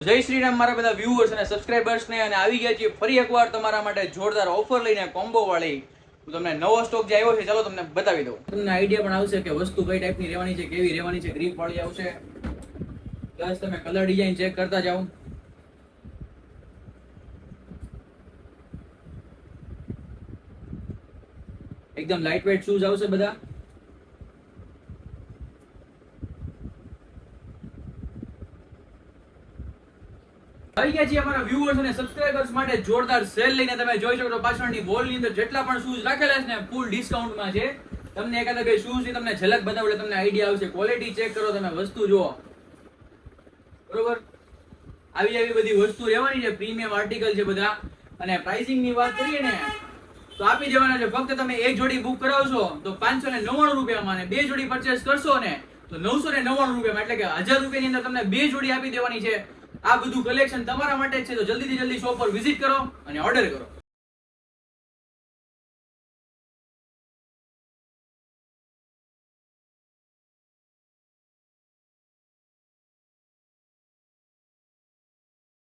જય શ્રી રામ મારા બધા વ્યુઅર્સ અને સબસ્ક્રાઇબર્સ ને અને આવી ગયા છીએ ફરી એકવાર તમારા માટે જોરદાર ઓફર લઈને કોમ્બો વાળી હું તમને નવો સ્ટોક જે આવ્યો છે ચાલો તમને બતાવી દઉં તમને આઈડિયા પણ આવશે કે વસ્તુ કઈ ટાઈપની રહેવાની છે કેવી રહેવાની છે ગ્રીપ વાળી આવશે પ્લસ તમે કલર ડિઝાઇન ચેક કરતા જાઓ એકદમ લાઇટ વેટ શૂઝ આવશે બધા આવી ગયા છીએ અમારા વ્યુઅર્સ અને સબસ્ક્રાઇબર્સ માટે જોરદાર સેલ લઈને તમે જોઈ શકો છો પાછળની વોલની અંદર જેટલા પણ શૂઝ રાખેલા છે ને ફૂલ ડિસ્કાઉન્ટમાં છે તમને એકાદા બે શૂઝ ની તમને ઝલક બતાવું એટલે તમને આઈડિયા આવશે ક્વોલિટી ચેક કરો તમે વસ્તુ જુઓ બરોબર આવી બધી વસ્તુ રહેવાની છે પ્રીમિયમ આર્ટિકલ છે બધા અને પ્રાઇસિંગ ની વાત કરીએ ને તો આપી દેવાના છે ફક્ત તમે એક જોડી બુક કરાવશો તો 599 રૂપિયામાં અને બે જોડી પરચેસ કરશો ને તો 999 રૂપિયામાં એટલે કે 1000 રૂપિયાની અંદર તમને બે જોડી આપી દેવાની છે આ બધું કલેક્શન તમારા માટે જ છે તો જલ્દીથી જલ્દી શોપ પર વિઝિટ કરો અને ઓર્ડર કરો